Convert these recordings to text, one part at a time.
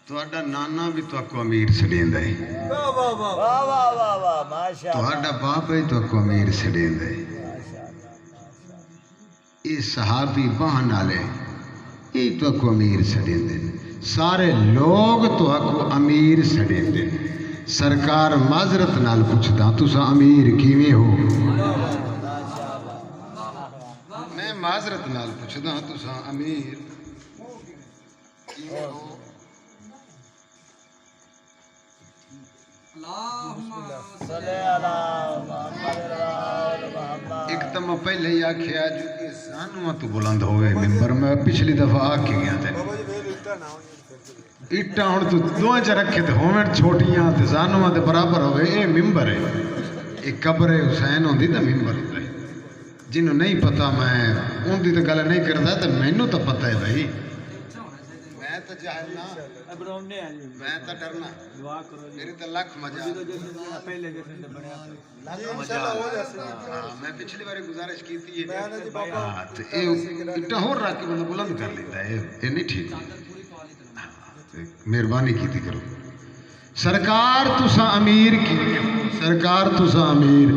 تہاڈا نانا بھی تہاکو امیر چھڈیندا ہے، واہ واہ واہ واہ واہ واہ واہ ماشاءاللہ، تہاڈا باپ بھی تہاکو امیر چھڈیندا ہے۔ یہ صحابی بہن والے یہ تہاکو امیر چھڈیندے نے، سارے لوگ تہاکو امیر چھڈیندے نے۔ سرکار معذرت نال پوچھدا تساں امیر کیویں ہو؟ میں معذرت نال پوچھدا تساں امیر کیویں ہو؟ ایک تو میں پہلے ہی آکھیا جو کہ سانواں تو بلند ہوئے ممبر، میں پچھلی دفعہ آکھ کے گیا تھے اٹھا ہوں تو دوہاں چا رکھے تھے ہومن چھوٹیاں تے سانواں تے برابر ہوئے، اے ممبر ہے، ایک قبر حسین ہوندی تے ممبر ہوتا ہے۔ جنہوں نہیں پتا میں ان دی تو گل نہیں کرتا تے مینوں تو پتہ ہے بھائی، میں تو جاہل نہ، میں تو ڈرنا، میری تو لکھ مجال، میں پچھلی باری گزارش کی تھی اٹھا ہور رکھ کے بندہ بلند کر لیتا ہے، یہ نہیں ٹھیک، مہربانی کی کرو۔ سرکار تساں امیر کی، سرکار تساں امیر،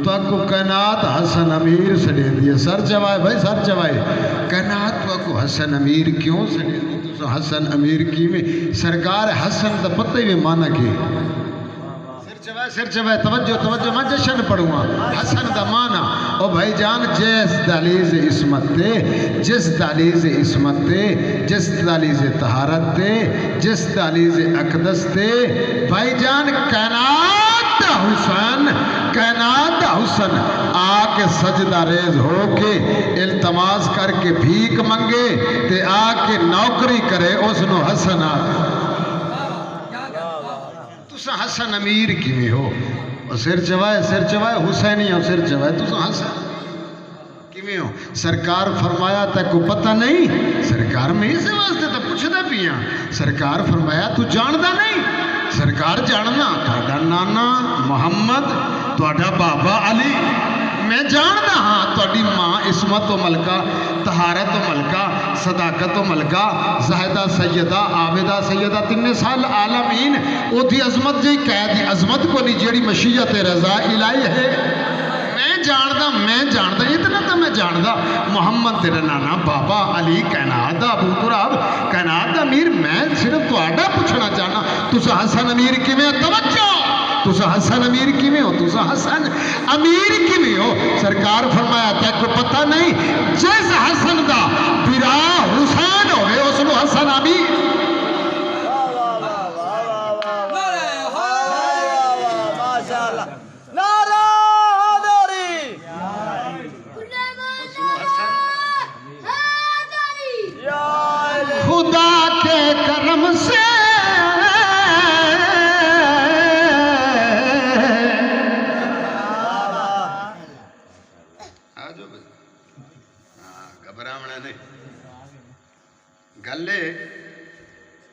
تو اکو کائنات حسن امیر سڑے دیا، سر چوائے بھائی سر چوائے، کائنات تو اکو حسن امیر کیوں سڑے دیا، تساں حسن امیر کی میں سرکار حسن دا پتہ ہی میں مانا کی، سر چوائے توجہ توجہ میں جشن پڑھوں گا، حسن دا مانا، او بھائی جان جس دہلیز عصمت تے، جس دہلیز عصمت تے، جس دہلیز طہارت تے، جس دہلیز اقدس تے، بھائی جان کائنات دا حسن، کائنات دا حسن آ کے سجدہ ریز ہو کے التماس کر کے بھیک منگے تے آ کے نوکری کرے اس نو حسن آ تساں حسن امیر کیویں ہو؟ اور سر چوائے حسینی اور سر چوائے تساں حسن کیویں ہو؟ سرکار فرمایا تک کو پتہ نہیں، سرکار میں اسے واسطے تو پوچھدا پیاں، سرکار فرمایا تو جاندا نہیں، سرکار جاننا تہاڈا نانا محمد، تہاڈا بابا علی، میں جاندا ہاں تہاڈی ماں عصمت و ملکہ، طہارت و ملکہ، صداقت و ملکہ، زاہدہ سیدہ، عابدہ سیدہ، تین سال عالمین او دی عظمت جی کہہ دی عظمت کو نہیں جیڑی مشیت رضا الہی ہے، میں جاندا اتنا تو میں جاندا محمد تیرا نانا بابا علی کائنات دا ابو تراب کائنات دا امیر، میں صرف تہاڈا پوچھنا چاہنا تساں حسن امیر کیویں؟ توجہ تساں حسن امیر کیویں ہو؟ تساں حسن امیر کیویں ہو؟ سرکار فرمایا تک کو پتہ نہیں، جس حسن دا برا حسین ہوئے اس نو حسن امیر، خدا کے کرم سے گھبراونا نہیں، گلے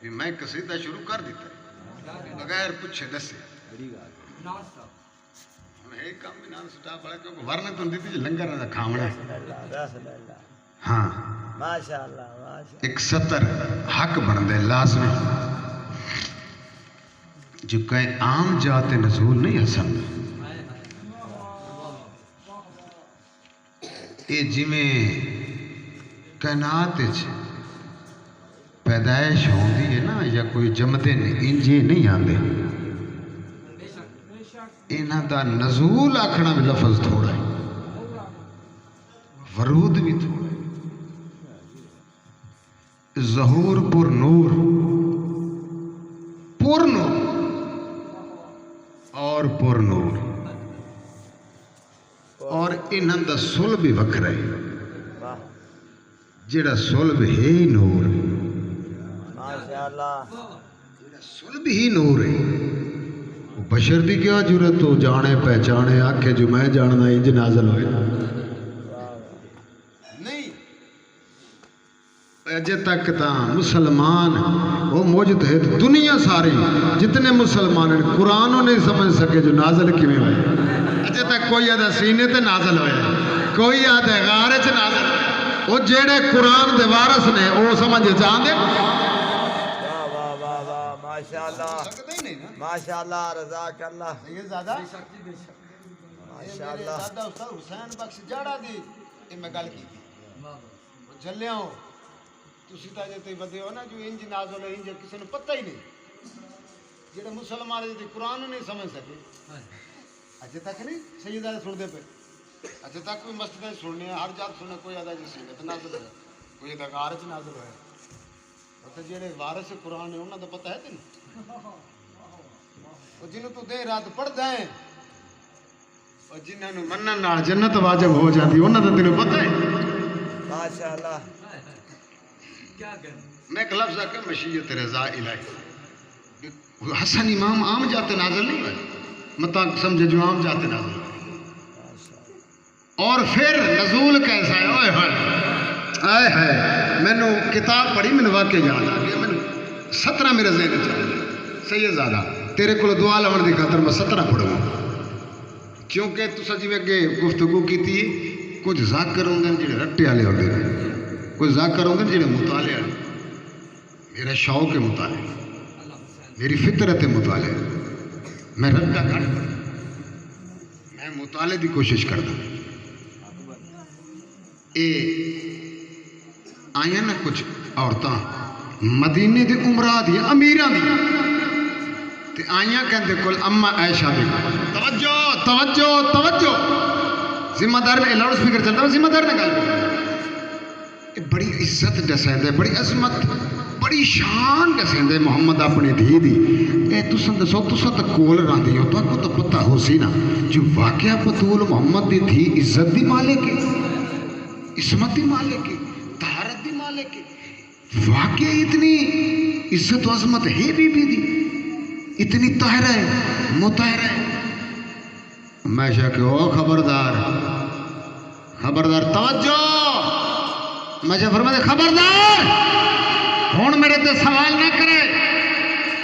بھی میں قصیدہ شروع کر دیتا بغیر پوچھے دسے، ایک کام بھی نان سٹاپ پڑا کیونکہ ورنہ تو دیتی جی لنگر نہ کھامنا ہے، ہاں ایک سطر حق بن دے لازمی جو کہیں عام جات نزول نہیں حسن، اے جی میں کائنات پیدائش ہوندی ہے نا یا کوئی جمدے انجے نہیں آندے، انہاں دا نزول آکھنا بھی لفظ تھوڑا ہے، ورود بھی تھوڑا ہے، ظہور پر نور اور پر نور، اور انہاں دا صلب بھی وکھرا ہے، جڑا صلب ہے نور، جڑا صلب ہی نور ہے، بشر دی کیا جرت ہو جانے پہچانے آکھے جو میں جاننا انج نازل ہوئے نہیں، اجے تک تا مسلمان وہ مجتہد دنیا ساری جتنے مسلمان ہیں قرآن نہیں سمجھ سکے جو نازل کیویں ہوئے، اجے تک کوئی آدھا سینے تے نازل ہوئے، کوئی آدھا غار چ نازل ہوئے، وہ جیڑے قرآن دے وارث نے وہ سمجھ چاہندے ماشاءاللہ سکتے ہی نہیں نا ماشاءاللہ رضاک اللہ سید زادہ ماشاءاللہ دادا استاد حسین بخش جاڑا دی یہ میں گل کی جلے ہو تسی تا جے تے بدے ہو نا جو انج نازل انج کسی نے پتہ ہی نہیں جڑے مسلمان جے قرآن نہیں سمجھ سکے اجے تک نہیں سید زادہ سن دے پہ اجے تک کوئی مسجد سننے ہر جات سننے کوئی ادا جی سنت نازل ہے کوئی ادا غارج نازل ہے اور جڑے وارث قرآن ہے انہاں دا پتہ ہے تینوں او جنوں تو دیر رات پڑھدا ہے اور جنہاں نوں منن نال جنت واجب ہو جاتی انہاں دا تینوں پتہ ہے ماشاءاللہ میں ایک لفظ آ کہ مشیت رضا الہی حسن امام عام جاتے نازل نہیں ہوئے متا سمجھے جو عام جاتے نازل ہوئے اور پھر نزول کیسا ہے اوئے ہوئے آئے ہے میں نے کتاب پڑھی میں نے واقعہ یاد آ گیا میں نے 17 میرے ذہن چاہیے سید زادہ تیرے کو دعا لون دی خاطر میں 17 پڑھوں کیونکہ تسا جی اگے گفتگو کیتی کچھ ذاکر ہوں گے جڑے رٹے والے ہوتے ہیں کچھ ذاکر ہوں گے جڑے مطالعے والے میرا شوق ہے مطالعے میری فطرت ہے مطالعے میں رٹا گھٹ میں مطالعے دی کوشش کرتا اے آیا نا کچھ عورتاں مدینے دے عمرہ دی امیراں دی تے آئیاں کہندے کل اما عائشہ دی توجہ توجہ توجہ ذمہ دار نے لاؤڈ سپیکر چلتا ہے ذمہ دار نے گل بڑی عزت دسیندے بڑی عظمت بڑی شان دسیندے محمد اپنی دھی دی اے تساں دسو تساں تے کول رہندے ہو تو کو پتہ ہو سی نا جو واقعہ بطول محمد دی دھی عزت دی مالک ہے عصمت دی مالک ہے طہارت دی مالک ہے واقعہ اتنی عزت و عظمت ہے بی بی دی اتنی طاہرہ ہے مطہرہ ہے میں کہ او خبردار خبردار توجہ میں فرمایا خبردار ہون میرے تے سوال نہ کرے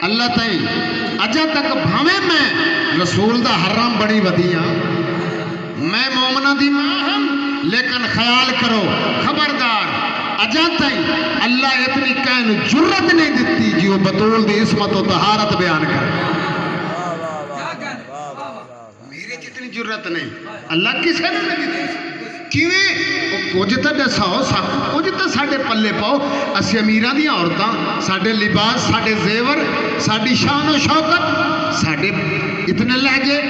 اللہ تعالی اجا تک بھاویں میں رسول دا حرام بڑی ودیاں میں مومنہ دی ماں ہم لیکن خیال کرو خبردار اجا تائیں اللہ اتنی کہن جرت نہیں دیتی جو بطول دی عصمت و طہارت بیان کرے میرے جتنی جرت نہیں اللہ کسے نے نہیں دیتی کیویں کچھ تو دساؤ کچھ تو ساڈے پلے پاؤ اسی امیراں دیاں عورتاں ساڈے لباس ساڈے زیور ساڈی شان و شوکت ساڈے اتنے لہجے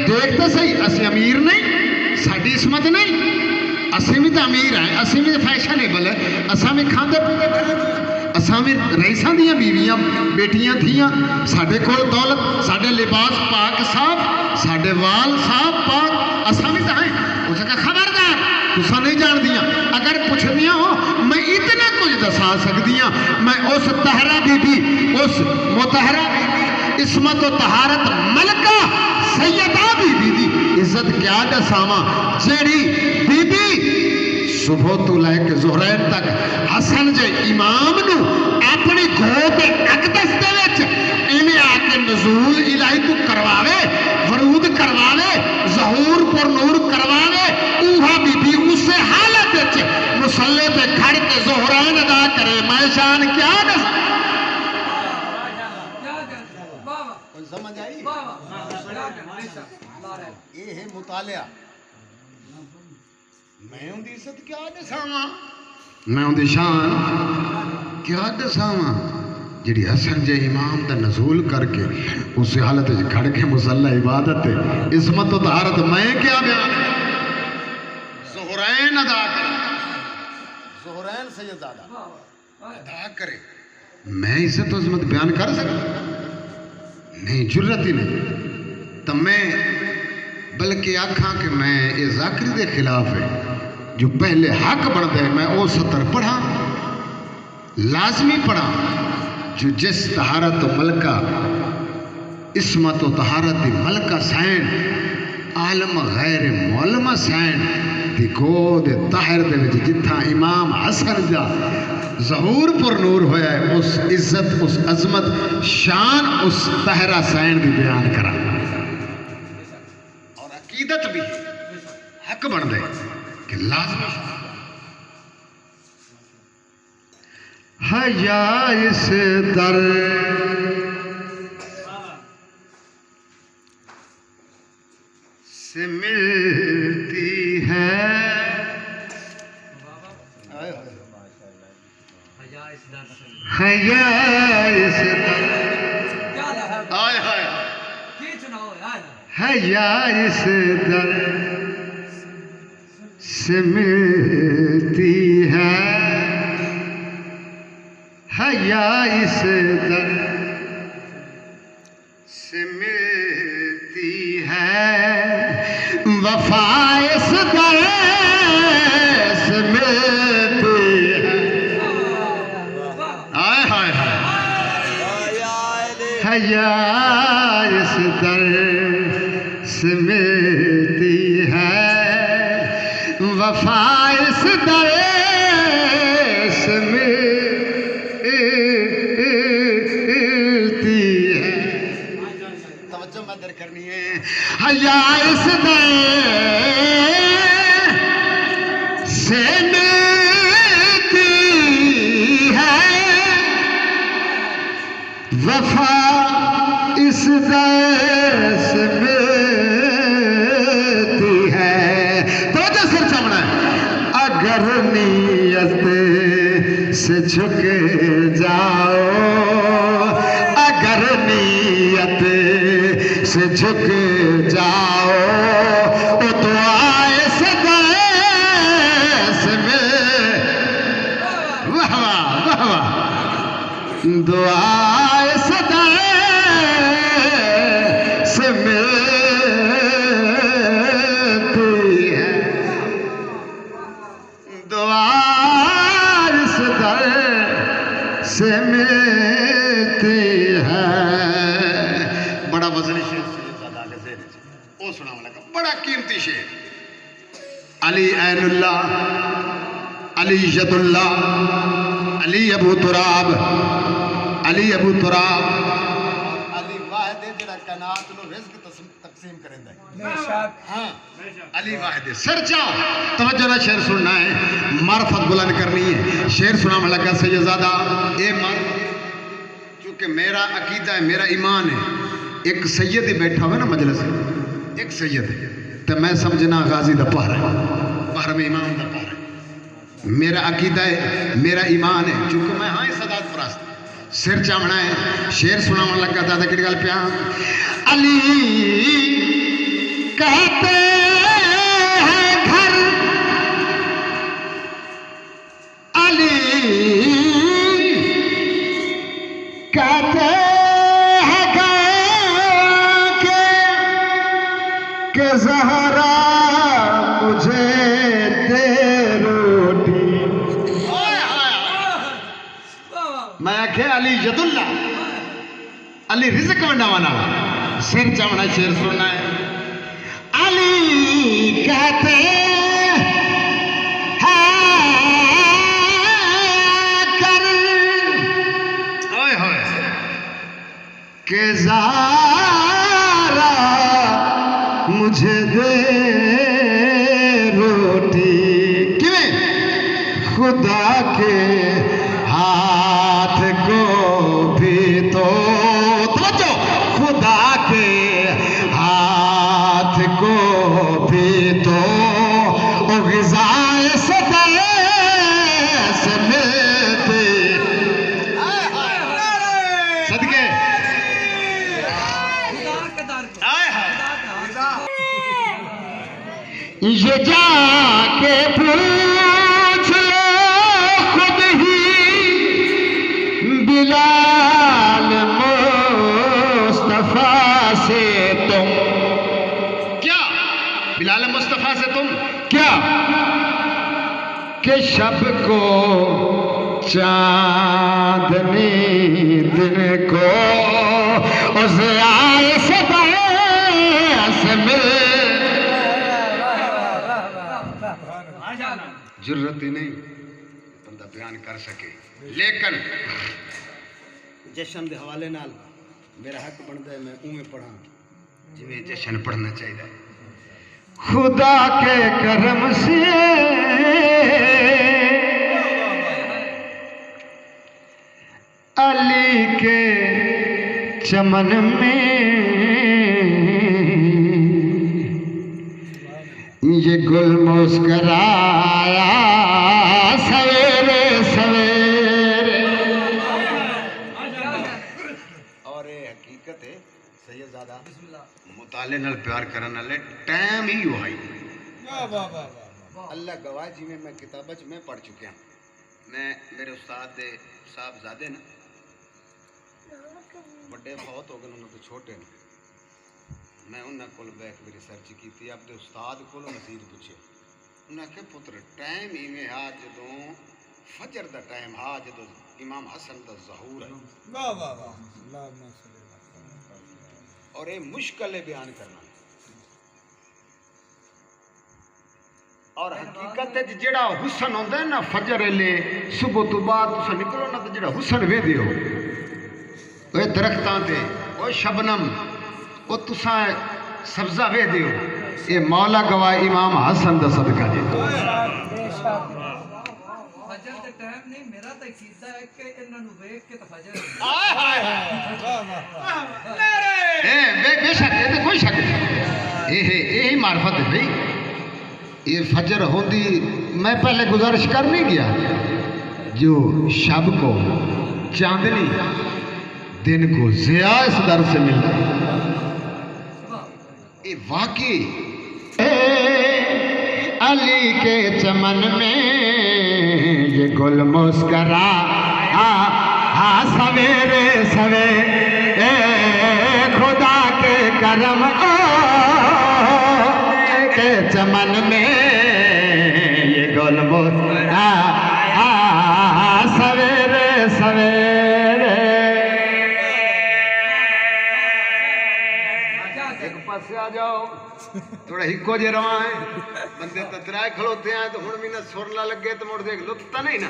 دیکھ تو صحیح اسی امیر نہیں ساڈی عصمت نہیں اسی بھی تو امیر ہیں اسی بھی فیشنیبل ہے اساں بھی کھاندے پیندے پھریں اساں بھی رئیساں دیاں بیویاں بیٹیاں تھیاں ساڈے کول دولت ساڈے لباس پاک صاف ساڈے وال صاف پاک اساں بھی تو ہیں اس کا خبردار تساں نہیں جان دیاں اگر پوچھ دیاں ہو میں اتنا کچھ دسا سکدیاں میں اس طہرہ بی بی اس مطہرہ بی بی عصمت و طہارت ملکہ سیدہ بی بی دی عزت کیا دساواں جیڑی بی بی صبح تو لے کے ظہرین تک حسن جے امام نو اپنی گھو پہ اقدس دے وچ انہیں آ کے نزول الہی تو کرواوے ورود کرواوے ظہور پر نور کرواوے اوہا بی بی اس سے حالت وچ مصلی پہ کھڑ کے ظہرین ادا کرے میں شان کیا دس کوئی سمجھ آئی یہ ہے مطالعہ میں ان دی عزت کیا دساواں میں ان دی شان کیا دساواں جڑی حسن جے امام دا نزول کر کے اس حالت وچ کھڑ کے مصلی عبادت عصمت و طہارت میں کیا بیان ظہرین ادا کرے ظہرین سید زادہ ادا کرے میں عزت و عظمت بیان کر سکتا نہیں جرت ہی نہیں تو میں بلکہ آکھاں کہ میں یہ ذاکری دے خلاف ہے جو پہلے حق بڑھتا ہے میں او سطر پڑھا لازمی پڑھا جو جس طہارت و ملکہ عصمت و طہارت دی ملکہ سین عالم غیر معلمہ سین دی گود طاہر دے وچ جتھا امام حسن دا ظہور پر نور ہویا ہے اس عزت اس عظمت شان اس طاہرہ سین دی بیان کرا اور عقیدت بھی حق بن دے کہ لازمی حیا اس در اس در آئے ہائے ہے یا اس در سے ملتی ہے یا اس در سے ملتی ہے وفا اس در سے ملتی ہے آئے ہائے ہائے ہے یا اس در سے ملتی ہے وفا اس در سے ملتی ہے توجہ مدر کرنی ہے یا اس در سے ملتی ہے وفا اس در سے ملتی ہے توجہ سر چمڑا ہے اگر نیت سے جھک جاؤ اگر نیت سے جھک جاؤ تو آئے سے دیس میں واہ واہ واہ واہ دعائے سے دیس ملتی ہے دعائے سے دیس ملتی ہے بڑا وزنی شعر او سنا والا کا بڑا قیمتی شعر علی عین اللہ علی ید اللہ علی ابو تراب علی ابو تراب علی واحد جڑا کائنات نو رزق تقسیم کریندا ہے ہاں علی واحد سرچا توجہ نہ شعر سننا ہے معرفت بلند کرنی ہے شعر سنا والا کا سیدزادہ اے معرفت چونکہ میرا عقیدہ ہے میرا ایمان ہے ایک سید ہی بیٹھا ہوا ہے نا مجلس میں ایک سید ہے تو میں سمجھنا غازی دا پہر ہے پہر میں امام دا پہر ہے میرا عقیدہ ہے میرا ایمان ہے چونکہ میں ہاں صدات پراست سر چامنا ہے شعر سنا من لگا تھا کڑی گل پیا علی کہتے ہیں گھر علی کہتے کہ زہرا مجھے دے روٹی میں آکھے علی ید اللہ علی رزق ونڈا وانا سر چاونا شیر سننا ہے علی کہتے کہ زہرا مجھے دے روٹی کیوں خدا کے ہاتھ کو بھی تو توجہ خدا کے ہاتھ کو بھی تو غذائے سے ملتی صدقے یہ جا کے پوچھ لو خود ہی بلال مصطفیٰ سے تم کیا بلال مصطفیٰ سے تم کیا کہ شب کو چاندنی دن کو ضیاء سے برس میں ضرورت ہی نہیں بندہ بیان کر سکے لیکن جشن دے حوالے نال میرا حق بنتا ہے میں اویں پڑھاں جویں جشن پڑھنا چاہیے خدا کے کرم سے علی کے چمن میں یہ گل مسکرایا سویرے سویرے سیدزادہ مطالعے نال پیار کرن والے ٹائم ہی ہوئی اللہ گواہ جی میں کتاباں میں پڑھ چکیا میں میرے استاد دے صاحبزادے نا بڑے فوت ہو گئے انہوں تو چھوٹے نے میں انہاں کول بیٹھ کے ریسرچ کیتی اپنے استاد کول مزید پوچھے انہاں کہ پتر ٹائم ایویں ہا جدوں فجر دا ٹائم ہا جدوں امام حسن دا ظہور ہے واہ واہ واہ اور یہ مشکل ہے بیان کرنا اور حقیقت ہے جڑا حسن ہوندا ہے نا فجر لے صبح تو بعد تساں نکلو نا تے جڑا حسن ویندے ہو اوے درختاں تے او شبنم او تساں سبزہ ویندے ہو اے مولا گواہ امام حسن دا صدقہ جی فجر دے ٹائم نہیں میرا تے عقیدہ ہے کہ انہاں نوں ویکھ کے تے فجر بے شک یہ کوئی شک نہیں یہی معرفت ہے بھائی یہ فجر ہوندی میں پہلے گزارش کر نہیں گیا جو شب کو چاندنی دن کو ضیاء اس در سے ملتا یہ واقعی علی کے چمن میں یہ گل مسکرا سویرے سویرے خدا کے کرم کے چمن میں یہ گل مسکرا سویرے سویرے ایک پاسے آ جاؤ تھوڑا ہکو جے رواں ہے بندے تترائے کھلوتے ہیں تو ہن بھی نہ سر نہ لگے تو مڑ دیکھ لطف نہیں نا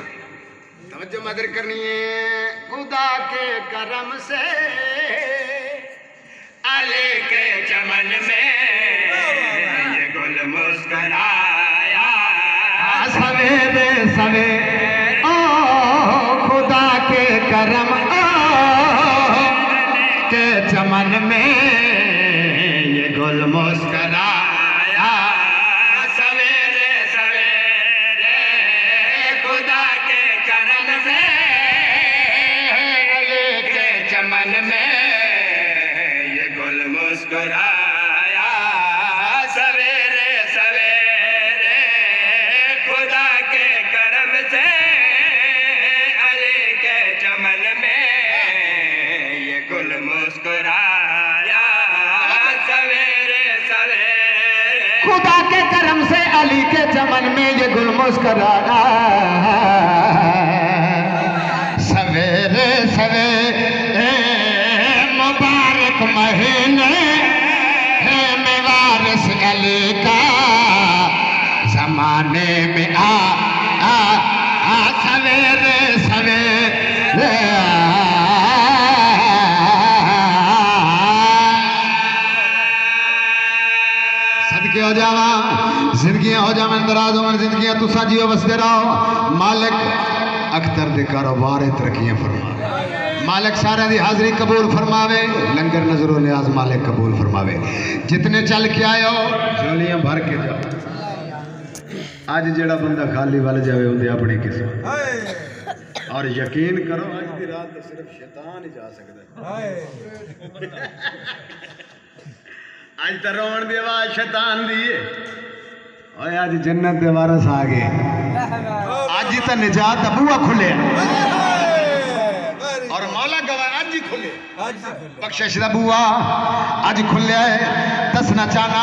توجہ مدر کرنی ہے خدا کے کرم سے علی کے چمن میں یہ گل مسکرایا سویرے سویرے او خدا کے کرم کے چمن میں یہ گل مسکرایا سویرے سویرے خدا کے کرم سے علی کے چمن میں یہ گل مسکرایا سویرے سویرے خدا کے کرم سے علی کے چمن میں یہ گل مسکرایا سویرے سویرے خدا کے کرم سے علی کے چمن میں یہ گل مسکرایا سویرے سویرے مبارک مہینے میں وارث علی کا زمانے میں سویرے سویرے صدقے ہو جاواں زندگیاں ہو جاواں دراز ہو زندگیاں تساں جیو وسدے رہو مالک اختر دے کاروبار ترقیاں فرماوے مالک سارے دی حاضری قبول فرماوے لنگر نظر و نیاز مالک قبول فرماوے جتنے چل کے آئے ہو جھولیاں بھر کے جاؤ آج جڑا بندہ خالی والے جاوے ہوندے اپنی قسمت اور یقین کرو آج دی رات تو صرف شیطان ہی جا سکتا ہے آج تو روان دی آواز شیطان دی ہے اور آج جنت دے وارث آ گئے آج ہی تو نجات ابوا کھلے اور مولا گواہ آج ہی کھلے بخشش دا بوا آج کھلے ہے دسنا چاہنا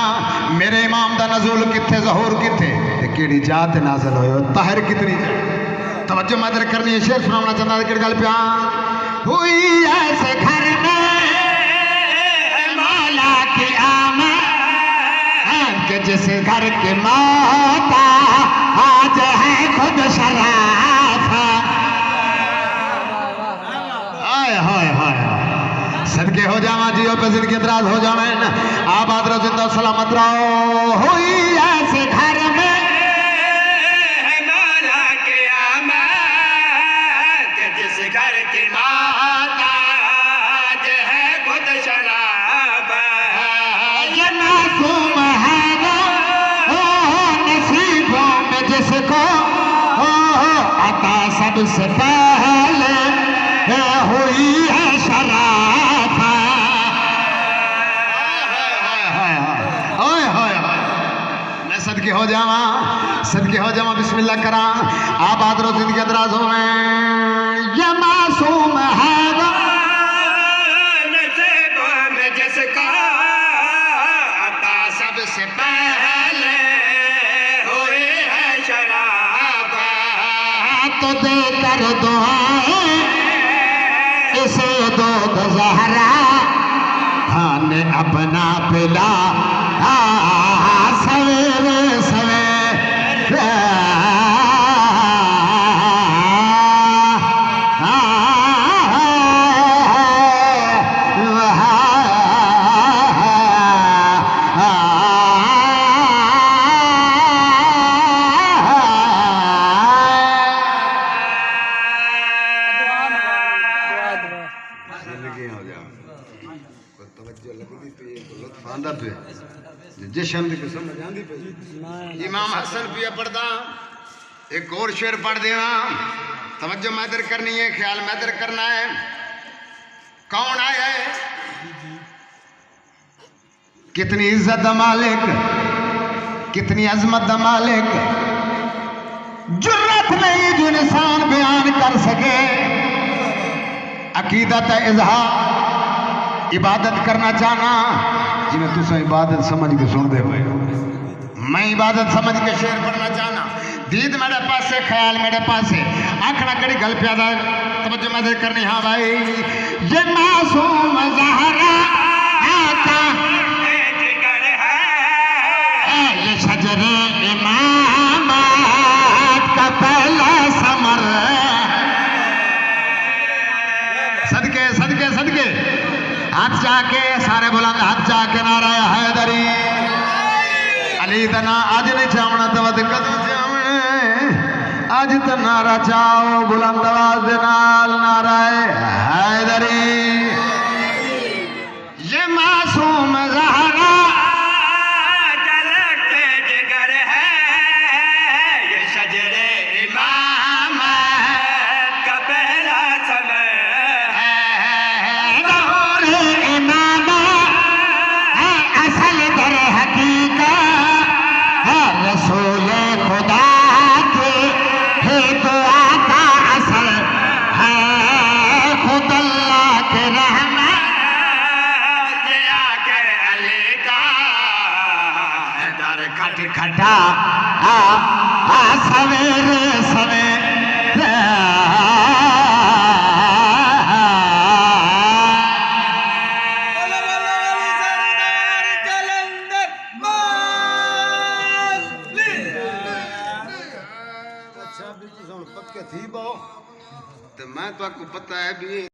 میرے امام دا نزول کتھے ظہور کتھے کیڑی جات نازل ہوئے طاہر کتنی توجہ مدر کرنی ہے شعر سناونا چاہتا ہے کڑ گل پیان ہوئی ایسے گھر میں مولا کی آمد کہ جس گھر کی موت آج ہے خود شرافت آئے ہائے ہائے صدقے ہو جاواں جیو پہ زندگی اندراز ہو جاویں آباد رہو زندہ سلامت رہو ہوئی ایسے گھر میں مولا کی آمد کہ جس گھر کی موت آج ہے خود شرافت یہ معصوم ہے جس کو عطا سب سے پہلے ہوئی ہے شرافت ہو جاواں صدقے ہو جاواں بسم اللہ کراں آباد رو زندگی دراز ہوئے یہ معصوم ہے جس کا عطا سب سے پہلے ہوئے ہے شراب تو دے کر دعائیں اسے دو زہرا کھانے اپنا پلا سویرے سویرے جشن دی قسم جاندی پئی امام حسن پیا پڑھدا ایک اور شعر پڑھ دینا توجہ محضر کرنی ہے خیال محضر کرنا ہے کون آیا ہے کتنی عزت دا مالک کتنی عظمت دا مالک جرت نہیں جو انسان بیان کر سکے عقیدت اظہار عبادت کرنا چاہنا جی میں تُسا عبادت سمجھ کے سن دے ہوئے میں عبادت سمجھ کے شعر پڑھنا چاہنا دید میرے پاس سے خیال میرے پاس سے آنکھنا کڑی گل پیادا توجہ میں دے کرنی ہاں بھائی یہ معصوم زہرا آتا جگر ہے یہ شجر امامات کا پہلا ثمر صدقے صدقے صدقے ہاتھ جا کے سارے بلند ہاتھ جا کے نعرہ حیدری علی تنا آج نہیں چاہونا تو دقت چاہونا آج تو نعرہ چاہو بلند آواز نال نعرہ حیدری یہ معصوم زہرا جلک جگر ہے یہ شجر امام کا پہلا ثمر رسول خدا کے ہے تو آقا اصل ہے خود اللہ کے رحمت دیا کر علی کا در کھٹ کھٹا سویرے سویرے پکے تھی بہو تو میں تو آپ کو پتہ ہے بھی